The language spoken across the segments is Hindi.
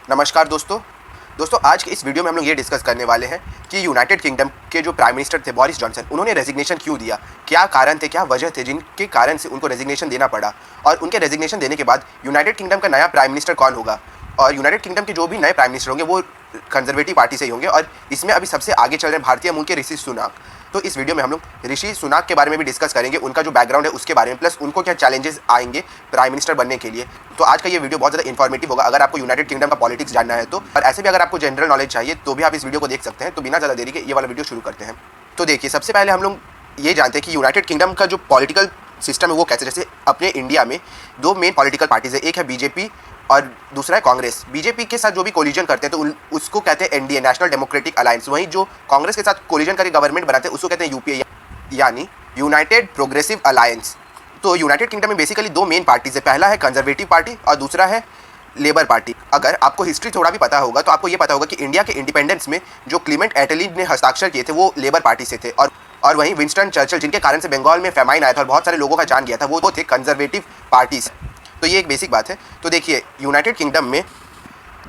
नमस्कार दोस्तों आज के इस वीडियो में हम लोग ये डिस्कस करने वाले हैं कि यूनाइटेड किंगडम के जो प्राइम मिनिस्टर थे बोरिस जॉनसन, उन्होंने रेजिग्नेशन क्यों दिया, क्या कारण थे, क्या वजह थे जिनके कारण से उनको रेजिग्नेशन देना पड़ा, और उनके रेजिग्नेशन देने के बाद यूनाइटेड किंगडम का नया प्राइम मिनिस्टर कौन होगा, और यूनाइटेड किंगडम के जो भी नए प्राइम मिनिस्टर होंगे वो कंजर्वेटिव पार्टी से ही होंगे। और इसमें अभी सबसे आगे चल रहे हैं भारतीय मूल के ऋषि सुनाक। तो इस वीडियो में हम लोग ऋषि सुनाक के बारे में भी डिस्कस करेंगे, उनका जो बैकग्राउंड है उसके बारे में, प्लस उनको क्या चैलेंजेस आएंगे प्राइम मिनिस्टर बनने के लिए। तो आज का ये वीडियो बहुत ज़्यादा इन्फॉर्मेटिव होगा अगर आपको यूनाइटेड किंगडम का पॉलिटिक्स जानना है तो। और ऐसे भी अगर आपको जनरल नॉलेज चाहिए तो भी आप इस वीडियो को देख सकते हैं। तो बिना ज़्यादा देरी के ये वाला वीडियो शुरू करते हैं। तो देखिए, सबसे पहले हम लोग ये जानते हैं कि यूनाइटेड किंगडम का जो पॉलिटिकल सिस्टम है वो कैसे। जैसे अपने इंडिया में दो मेन पॉलिटिकल पार्टीज है, एक है बीजेपी और दूसरा है कांग्रेस। बीजेपी के साथ जो भी कोलिजन करते हैं तो उसको कहते हैं एनडीए, नेशनल डेमोक्रेटिक अलायंस। वहीं जो कांग्रेस के साथ कोलिजन करके गवर्नमेंट बनाते हैं उसको कहते हैं यूपीए, यानी यूनाइटेड प्रोग्रेसिव अलायंस। तो यूनाइटेड किंगडम में बेसिकली दो मेन पार्टीज है, पहला है कंजर्वेटिव पार्टी और दूसरा है लेबर पार्टी। अगर आपको हिस्ट्री थोड़ा भी पता होगा तो आपको ये पता होगा कि इंडिया के इंडिपेंडेंस में जो क्लीमेंट एटली ने हस्ताक्षर किए थे वो लेबर पार्टी से थे, और वहीं विंस्टन चर्चिल, जिनके कारण से बंगाल में फेमाइन आया था और बहुत सारे लोगों का जान गया था, वो थे कंजर्वेटिव पार्टी से। तो ये एक बेसिक बात है। तो देखिए, यूनाइटेड किंगडम में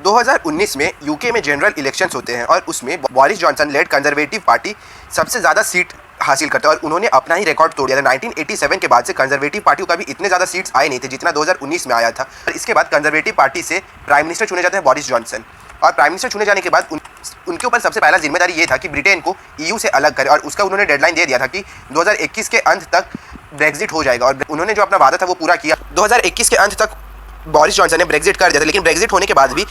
2019 में यूके में जनरल इलेक्शंस होते हैं और उसमें Boris Johnson led Conservative Party सबसे ज़्यादा सीट हासिल करता है और उन्होंने अपना ही रिकॉर्ड तोड़ दिया था। 1987 के बाद से कंजर्वेटिव पार्टी को कभी इतने ज़्यादा सीट्स आए नहीं थे जितना 2019 में आया था। और इसके बाद कंजर्वेटिव पार्टी से प्राइम मिनिस्टर चुने जाते हैं बोरिस जॉनसन, और प्राइम मिनिस्टर चुने जाने के बाद उनके ऊपर सबसे पहला जिम्मेदारी ये था कि ब्रिटेन को ईयू से अलग करे, और उसका उन्होंने डेडलाइन दे दिया था कि 2021 के अंत तक ब्रेक्जिट हो जाएगा। और उन्होंने जो अपना वादा था वो पूरा किया। 2021 के अंत तक बोरिस जॉनसन ने ब्रेक्जिट कर दिया था, लेकिन ब्रेक्जिट होने के बाद भी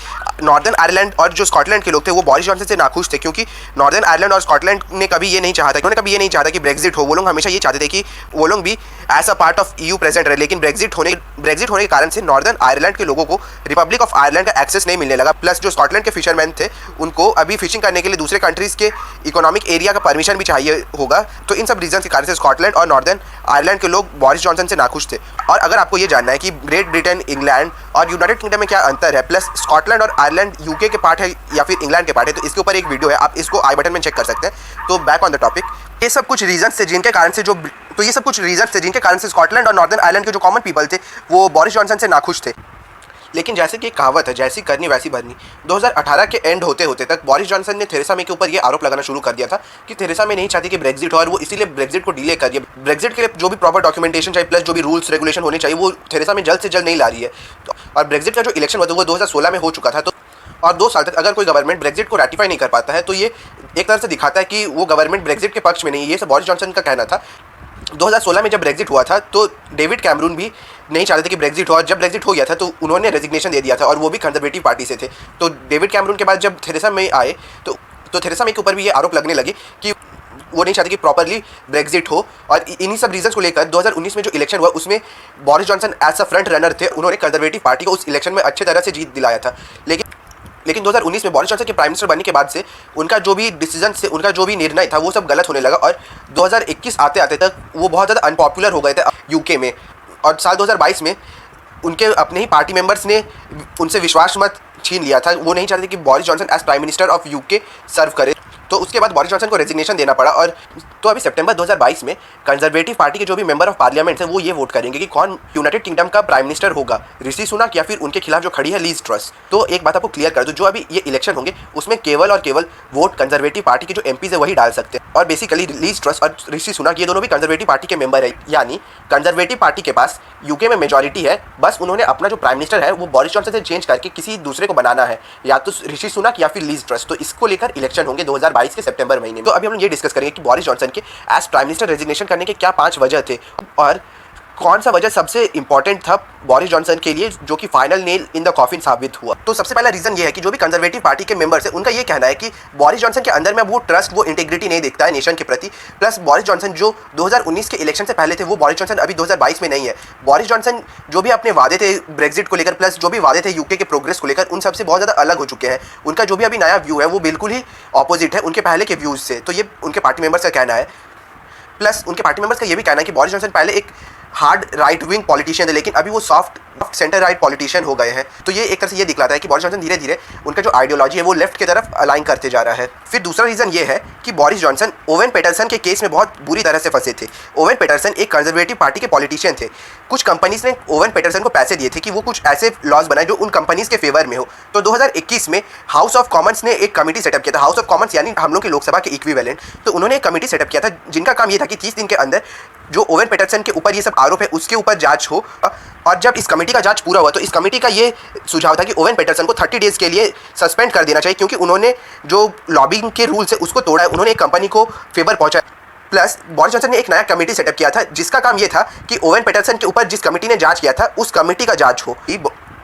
नॉर्दर्न आयरलैंड और जो स्कॉटलैंड के लोग थे वो बोरिस जॉनसन से नाखुश थे, क्योंकि नॉर्दर्न आयरलैंड और स्कॉटलैंड ने कभी ये नहीं चाहता, उन्होंने कभी ये नहीं चाहता कि ब्रेक्जिट हो। वो लोग हमेशा ये चाहते थे कि वो लोग भी as a part of EU present रहे। लेकिन ब्रेक्जिट होने के कारण से नॉर्दर्न आयरलैंड के लोगों को रिपब्लिक ऑफ आयरलैंड का एक्सेस नहीं मिलने लगा। प्लस जो स्कॉटलैंड के फिशरमैन थे उनको अभी फिशिंग करने के लिए दूसरे कंट्रीज़ के इकोनॉमिक एरिया का परमिशन भी चाहिए होगा। तो इन सब रीजन के कारण से स्कॉटलैंड और नॉर्दर्न आयरलैंड के लोग बोरिस जॉनसन से नाखुश थे। और अगर आपको ये जानना है कि ग्रेट ब्रिटेन, इंग्लैंड और यूनाइटेड किंगडम में क्या अंतर है, प्लस स्कॉटलैंड और आयरलैंड यूके के पार्ट है या फिर इंग्लैंड के पार्ट है, तो इसके ऊपर एक वीडियो है, आप इसको आई बटन में चेक कर सकते हैं। तो बैक ऑन द टॉपिक, ये सब कुछ रीजंस थे जिनके कारण से स्कॉटलैंड और नॉर्दर्न आयरलैंड के जो कॉमन पीपल थे वो बोरिस जॉनसन से नाखुश थे। लेकिन जैसे कि कहावत है, जैसी करनी वैसी भरनी, 2018 के एंड होते होते तक बोरिस जॉनसन ने थेरेसा मे के ऊपर ये आरोप लगाना शुरू कर दिया था कि थेरेसा मे नहीं चाहती कि ब्रेक्जिट हो, और वो इसीलिए ब्रेक्जिट को डिले कर रही है। ब्रेक्जिट के लिए जो भी प्रॉपर डॉक्यूमेंटेशन चाहिए, प्लस जो भी रूल्स रेगुलेशन होने चाहिए, वो थेरेसा मे जल्द से जल्द नहीं ला रही है। और ब्रेक्जिट का जो इलेक्शन हुआ था वो 2016 में हो चुका था। तो और 2 साल तक अगर कोई गवर्नमेंट ब्रेक्जिट को रेटिफाई नहीं कर पाता है तो ये एक तरह से दिखाता है कि वो गवर्नमेंट ब्रेक्जिट के पक्ष में नहीं है। ये सब बोरिस जॉनसन का कहना था। 2016 में जब ब्रेक्जिट हुआ था तो डेविड कैमरून भी नहीं चाहते थे कि ब्रेक्जिट हो, और जब ब्रेक्जिट हो गया था तो उन्होंने रेजिग्नेशन दे दिया था, और वो भी कंजर्वेटिव पार्टी से थे। तो डेविड कैमरून के बाद जब थेरेसा मे आए तो थेरेसा मे के ऊपर भी ये आरोप लगने लगे कि वो नहीं चाहते कि प्रॉपरली ब्रेक्जिट हो। और इन्हीं सब रीजंस को लेकर 2019 में जो इलेक्शन हुआ उसमें Boris Johnson as a front runner थे, उन्होंने कंजर्वेटिव पार्टी को उस इलेक्शन में अच्छे तरह से जीत दिलाया था। लेकिन 2019 में बोरिस जॉनसन के प्राइम मिनिस्टर बनने के बाद से उनका जो भी डिसीजन से, उनका जो भी निर्णय था वो सब गलत होने लगा, और 2021 आते आते तक वो बहुत ज़्यादा अनपॉपुलर हो गए थे यूके में। और साल 2022 में उनके अपने ही पार्टी मेंबर्स ने उनसे विश्वास मत छीन लिया था। वो नहीं चाहते कि Boris Johnson as Prime Minister of UK serve करे। तो उसके बाद बोरिस जॉनसन को रेजिग्नेशन देना पड़ा। और तो अभी सितंबर 2022 में कंजर्वेटिव पार्टी के जो भी मेंबर ऑफ पार्लियामेंट हैं वो ये वोट करेंगे कि कौन यूनाइटेड किंगडम का प्राइम मिनिस्टर होगा, ऋषि सुनाक या फिर उनके खिलाफ जो खड़ी है लीज ट्रस। तो एक बात आपको क्लियर कर दूं, जो अभी ये इलेक्शन होंगे उसमें केवल और केवल वोट कंजर्वेटिव पार्टी के जो एमपीज है वही डाल सकते हैं। और बेसिकली लीज ट्रस और ऋषि सुनाक ये दोनों भी कंजर्वेटिव पार्टी के मेंबर है, यानी कंजर्वेटिव पार्टी के पास यूके में मेजॉरिटी है। बस उन्होंने अपना जो प्राइम मिनिस्टर है वो बोरिस जॉनसन से चेंज करके किसी दूसरे को बनाना है, या तो ऋषि सुनाक या फिर लीज ट्रस। तो इसको लेकर इलेक्शन होंगे 2022 के सितंबर महीने में। तो अभी हम ये डिस्कस करेंगे कि बोरिस जॉनसन के एज प्राइम मिनिस्टर रेजिग्नेशन करने के क्या 5 वजह थे, और कौन सा वजह सबसे इंपॉर्टेंट था बोरिस जॉनसन के लिए जो कि final nail in the coffin साबित हुआ। तो सबसे पहला रीजन ये है कि जो भी कंजर्वेटिव पार्टी के मेंबर्स हैं उनका ये कहना है कि बोरिस जॉनसन के अंदर में वो ट्रस्ट, वो इंटीग्रिटी नहीं दिखता है नेशन के प्रति। प्लस बोरिस जॉनसन जो 2019 के इलेक्शन से पहले थे वो बोरिस जॉनसन अभी 2022 में नहीं है। बोरिस जॉनसन जो भी अपने वादे थे ब्रेक्जिट को लेकर, प्लस जो भी वादे थे यूके के प्रोग्रेस को लेकर, उन सबसे बहुत ज़्यादा अलग हो चुके हैं। उनका जो भी अभी नया व्यू है वो बिल्कुल ही ऑपोजिट है उनके पहले के व्यूज़ से। तो ये उनके पार्टी मेंबर्स का कहना है। प्लस उनके पार्टी मेंबर्स का ये भी कहना है कि बोरिस जॉनसन पहले एक हार्ड राइट विंग पॉलिटिशियन थे, लेकिन अभी वो सॉफ्ट सेंटर राइट पॉलिटिशियन हो गए हैं। तो ये एक तरह से ये दिखलाता है कि बोरिस जॉनसन धीरे धीरे उनका जो आइडियोलॉजी है वो लेफ्ट की तरफ अलाइन करते जा रहा है। फिर दूसरा रीज़न ये है कि बोरिस जॉनसन ओवेन पैटरसन के केस में बहुत बुरी तरह से फंसे थे। ओवेन पैटरसन एक कंजर्वेटिव पार्टी के पॉलिटिशियन थे। कुछ कंपनीज ने ओवेन पैटरसन को पैसे दिए थे कि वो कुछ ऐसे लॉज बनाए जो उन कंपनीज के फेवर में हो। तो 2021 में हाउस ऑफ कॉमन्स ने एक कमेटी सेटअप किया था। हाउस ऑफ कॉमन्स यानी हम लोग की लोकसभा के इक्विवेलेंट। तो उन्होंने एक कमेटी सेटअप किया था जिनका काम ये था कि 30 दिन के अंदर जो ओवेन पैटरसन के ऊपर ये सब आरोप है उसके ऊपर जांच हो। और जब इस कमेटी का जांच पूरा हुआ तो इस कमेटी का ये सुझाव था कि ओवेन पैटरसन को 30 डेज़ के लिए सस्पेंड कर देना चाहिए, क्योंकि उन्होंने जो लॉबिंग के रूल्स है उसको तोड़ा है, उन्होंने एक कंपनी को फेवर पहुंचा। प्लस बोरिस जॉनसन ने एक नया कमेटी सेटअप किया था जिसका काम ये था कि ओवेन पैटरसन के ऊपर जिस कमेटी ने जांच किया था उस कमेटी का जांच हो।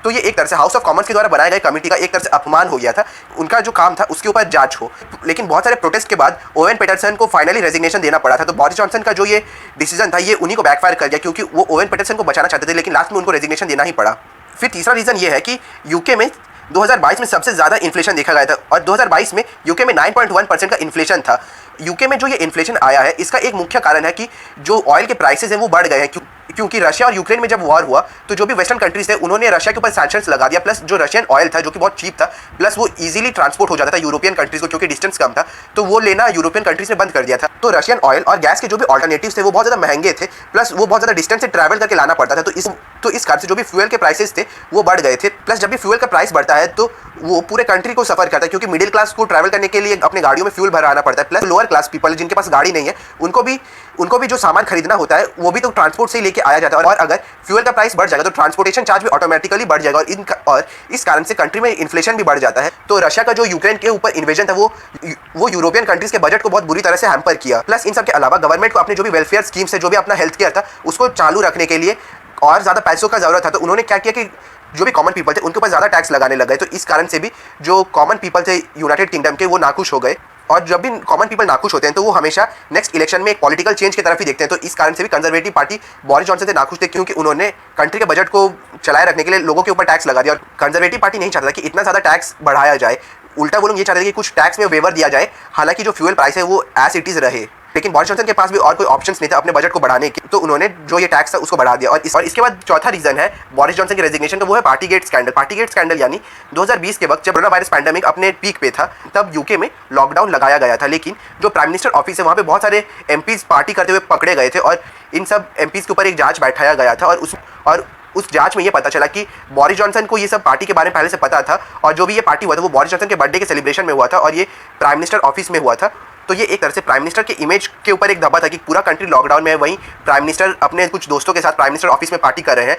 तो ये एक तरह से हाउस ऑफ कॉमन्स के द्वारा बनाए गए कमेटी का एक तरह से अपमान हो गया था। उनका जो काम था उसके ऊपर जांच हो। लेकिन बहुत सारे प्रोटेस्ट के बाद ओवेन पैटरसन को फाइनली रेजिग्नेशन देना पड़ा था। तो बोरिस जॉनसन का जो ये डिसीजन था ये उन्हीं को बैकफायर कर गया, क्योंकि वो ओवेन पैटरसन को बचाना चाहते थे, लेकिन लास्ट में उनको रेजिग्नेशन देना ही पड़ा। फिर तीसरा रीज़न ये है कि यूके में 2022 में सबसे ज़्यादा इन्फ्लेशन देखा गया था और 2022 में यूके में 9.1% का इन्फ्लेशन था। यूके में जो ये इन्फ्लेशन आया है इसका एक मुख्य कारण है कि जो ऑयल के प्राइसेस हैं वो बढ़ गए हैं, क्योंकि रशिया और यूक्रेन में जब वॉर हुआ तो जो भी वेस्टर्न कंट्रीज थे उन्होंने रशिया के ऊपर सैंक्शंस लगा दिया। प्लस जो रशियन ऑयल था जो कि बहुत चीप था, प्लस वो इजीली ट्रांसपोर्ट हो जाता था यूरोपियन कंट्रीज को, क्योंकि डिस्टेंस कम था, तो वो लेना यूरोपियन कंट्रीज ने बंद कर दिया था। तो रशियन ऑयल और गैस के जो भी ऑल्टरनेटिव्स थे वो बहुत ज़्यादा महंगे थे, प्लस वो बहुत ज़्यादा डिस्टेंस से ट्रैवल करके लाना पड़ता था। तो इस कारण से जो भी फ्यूल के प्राइसेस थे वो बढ़ गए थे। प्लस जब भी फ्यूल का प्राइस बढ़ता है तो वो पूरे कंट्री को सफ़र करता है, क्योंकि मिडिल क्लास को ट्रैवल करने के लिए अपने गाड़ियों में फ्यूल भराना पड़ता है। प्लस लोअर क्लास पीपल जिनके पास गाड़ी नहीं है उनको भी जो सामान खरीदना होता है वो भी तो ट्रांसपोर्ट से ही लेके आया जाता है। और अगर फ्यूल का प्राइस बढ़ जाएगा तो ट्रांसपोर्टेशन चार्ज भी ऑटोमेटिकली बढ़ जाएगा और इस कारण से कंट्री में इन्फ्लेशन भी बढ़ जाता है। तो रशिया का जो यूक्रेन के ऊपर इन्वेजन था वो यूरोपियन कंट्रीज के बजट को बहुत बुरी तरह से हैम्पर किया। प्लस इन सब के अलावा गवर्नमेंट को अपने जो भी वेलफेयर स्कीम्स है, जो भी अपना हेल्थ केयर था उसको चालू रखने के लिए और ज़्यादा पैसों का ज़रूरत था। तो उन्होंने क्या किया कि जो भी कॉमन पीपल थे उनके ऊपर ज़्यादा टैक्स लगाने लग गए। तो इस कारण से भी जो कॉमन पीपल थे यूनाइटेड किंगडम के वो नाखुश हो गए। और जब भी कॉमन पीपल नाखुश होते हैं तो वो हमेशा नेक्स्ट इलेक्शन में एक पॉलिटिकल चेंज की तरफ ही देखते हैं। तो इस कारण से भी कंजर्वेटिव पार्टी बोरिस जॉनसन से नाखुश थे, क्योंकि उन्होंने कंट्री के बजट को चलाए रखने के लिए लोगों के ऊपर टैक्स लगा दिया। और कंजर्वेटिव पार्टी नहीं चाहता कि इतना ज़्यादा टैक्स बढ़ाया जाए, उल्टा वो लोग ये चाहते थे कि कुछ टैक्स में वेवर दिया जाए, हालांकि जो फ्यूल प्राइस है वो एज इट इज़ रहे। लेकिन बोरिस जॉनसन के पास भी और कोई ऑप्शंस नहीं था अपने बजट को बढ़ाने के, तो उन्होंने जो ये टैक्स था उसको बढ़ा दिया। और इसके बाद चौथा रीजन है बोरिस जॉनसन की रेजिग्नेशन का, वो है पार्टीगेट स्कैंडल। पार्टीगेट स्कैंडल यानी 2020 के वक्त जब कोरोना वायरस पैंडेमिक अपने पीक पे था तब यूके में लॉकडाउन लगाया गया था, लेकिन जो प्राइम मिनिस्टर ऑफिस है वहाँ पे बहुत सारे एमपीज पार्टी करते हुए पकड़े गए थे और इन सब एमपीज के ऊपर एक जांच बैठाया गया था। और उस जांच में ये पता चला कि बोरिस जॉनसन को ये सब पार्टी के बारे में पहले से पता था, और जो भी ये पार्टी हुआ था वो बोरिस जॉनसन के बर्थडे के सेलिब्रेशन में हुआ था और ये प्राइम मिनिस्टर ऑफिस में हुआ था। तो ये एक तरह से प्राइम मिनिस्टर के इमेज के ऊपर एक धब्बा था कि पूरा कंट्री लॉकडाउन में है, वहीं प्राइम मिनिस्टर अपने कुछ दोस्तों के साथ प्राइम मिनिस्टर ऑफिस में पार्टी कर रहे हैं।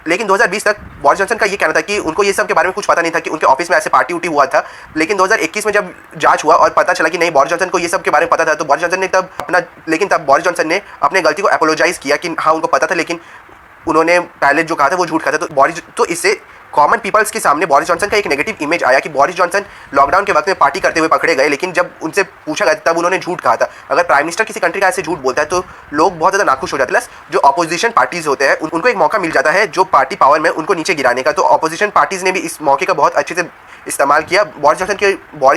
लेकिन 2020 तक बोरिस जॉनसन का ये कहना था कि उनको ये सब के बारे में कुछ पता नहीं था कि उनके ऑफिस में ऐसे पार्टी उठी हुआ था। लेकिन 2021 में जब जांच हुआ और पता चला कि नहीं बोरिस जॉनसन को ये सब के बारे में पता था, तो बोरिस जॉनसन ने तब बोरिस जॉनसन ने अपने गलती को अपोलोजाइज़ किया कि हाँ उनको पता था, लेकिन उन्होंने पहले जो कहा था वो झूठ कहा था। तो इससे कॉमन पीपल्स के सामने बोरिस जॉनसन का एक नेगेटिव इमेज आया कि बोरिस जॉनसन लॉकडाउन के वक्त में पार्टी करते हुए पकड़े गए, लेकिन जब उनसे पूछा गया तब उन्होंने झूठ कहा था। अगर प्राइम मिनिस्टर किसी कंट्री का ऐसे झूठ बोलता है तो लोग बहुत ज़्यादा नाखुश हो जाते हैं। प्लस जो अपोजिशन पार्टीज होते हैं उनको एक मौका मिल जाता है जो पार्टी पावर में उनको नीचे गिराने का। तो अपोजिशन पार्टीज ने भी इस मौके का बहुत अच्छे से इस्तेमाल किया। बोरिस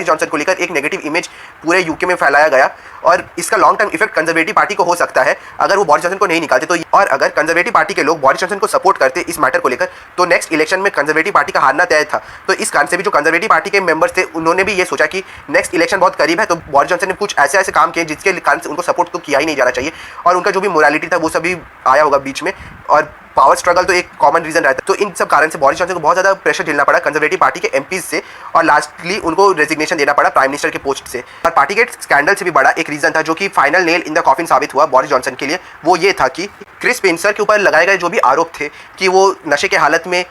जॉनसन को लेकर एक नेगेटिव इमेज पूरे यूके में फैलाया गया और इसका long term effect conservative party को हो सकता है अगर वो बोरिस जॉनसन को नहीं निकालते। तो और अगर कंजर्वेटिव पार्टी के लोग बोरिस जॉनसन को सपोर्ट करते इस मैटर को लेकर तो नेक्स्ट इलेक्शन में कंजर्वेटिव पार्टी का हारना तय था। तो इस कारण से भी जो कंजर्वेटिव पार्टी के मेंबर्स थे उन्होंने भी ये सोचा कि नेक्स्ट इलेक्शन बहुत करीब है, तो बोरिस जॉनसन ने कुछ ऐसे काम किए जिसके कारण से उनको सपोर्ट तो किया ही नहीं जाना चाहिए और उनका जो भी मोरालिटी था वो सभी आया होगा बीच में। और पावर स्ट्रगल तो एक कॉमन रीजन रहता है। तो इन सब कारण से बोरिस जॉनसन को बहुत ज़्यादा प्रेशर झेलना पड़ा कंजर्वेटिव पार्टी के एमपीज से और लास्टली उनको रेजिग्नेशन देना पड़ा प्राइम मिनिस्टर के पोस्ट से। और पार्टीगेट स्कैंडल से भी बड़ा एक रीजन था जो कि final nail in the coffin साबित हुआ बोरिस जॉनसन के लिए, वो ये था कि क्रिस स्पेंसर के ऊपर लगाए गए जो भी आरोप थे कि वो नशे के हालत में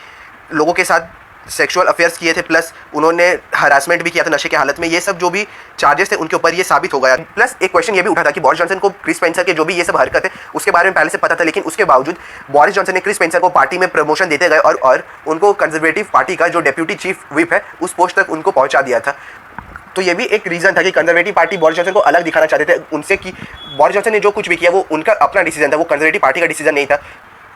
लोगों के साथ सेक्सुअल अफेयर्स किए थे, प्लस उन्होंने हरासमेंट भी किया था नशे के हालत में, ये सब जो भी चार्जेस थे उनके ऊपर ये साबित हो गया। प्लस एक क्वेश्चन ये भी उठा था कि बोरिस जॉनसन को क्रिस स्पेंसर के जो भी ये सब हरकत है उसके बारे में पहले से पता था, लेकिन उसके बावजूद बोरिस जॉनसन ने क्रिस स्पेंसर को पार्टी में प्रमोशन देते गए और उनको कंजर्वेटिव पार्टी का जो डेप्यूटी चीफ व्हिप है उस पोस्ट तक उनको पहुंचा दिया था। तो ये भी एक रीज़न था कि कंजर्वेटिव पार्टी बोरिस जॉनसन को अलग दिखाना चाहते थे उनसे कि बोरिस जॉनसन ने जो कुछ भी किया वो उनका अपना डिसीजन था, वो कंजर्वेटिव पार्टी का डिसीजन नहीं था।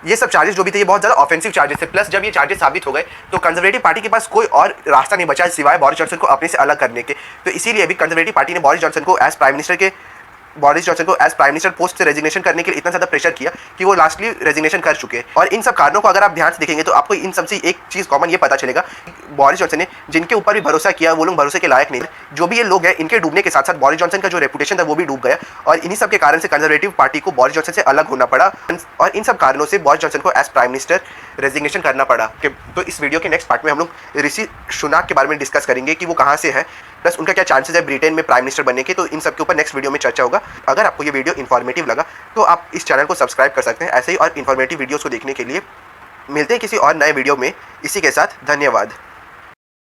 ये सब चार्जेस जो भी थे ये बहुत ज़्यादा ऑफेंसिव चार्जेस थे। प्लस जब ये चार्जेस साबित हो गए तो कंजर्वेटिव पार्टी के पास कोई और रास्ता नहीं बचा सिवाय बोरिस जॉनसन को अपने से अलग करने के। तो इसीलिए भी कंजर्वेटिव पार्टी ने बोरिस जॉनसन को एज प्राइम मिनिस्टर के बोरिस जॉनसन को एज प्राइम मिनिस्टर पोस्ट से रेजिग्नेशन करने के लिए इतना ज़्यादा प्रेशर किया कि वो लास्टली रेजिग्नेशन कर चुके हैं। और इन सब कारणों को अगर आप ध्यान से देखेंगे तो आपको इन सबसे एक चीज़ कॉमन ये पता चलेगा, बोरिस जॉनसन ने जिनके ऊपर भी भरोसा किया वो लोग भरोसे के लायक नहीं है। जो भी ये लोग हैं, इनके डूबने के साथ साथ बोरिस जॉनसन का जो रेपुटेशन था वो भी डूब गया, और इन्हीं सब के कारण से कंजर्वेटिव पार्टी को बोरिस जॉनसन से अलग होना पड़ा, और इन सब कारणों से बोरिस जॉनसन को एज प्राइम मिनिस्टर रेजिग्नेशन करना पड़ा। तो इस वीडियो के नेक्स्ट पार्ट में हम लोग ऋषि सुनाक के बारे में डिस्कस करेंगे कि वो कहाँ से है, प्लस उनका क्या चांसेस है ब्रिटेन में प्राइम मिनिस्टर बनने के। तो इन सब के ऊपर नेक्स्ट वीडियो में चर्चा होगा। अगर आपको ये वीडियो इन्फॉर्मेटिव लगा तो आप इस चैनल को सब्सक्राइब कर सकते हैं। ऐसे ही और इन्फॉर्मेटिव वीडियोज़ को देखने के लिए मिलते हैं किसी और नए वीडियो में। इसी के साथ धन्यवाद।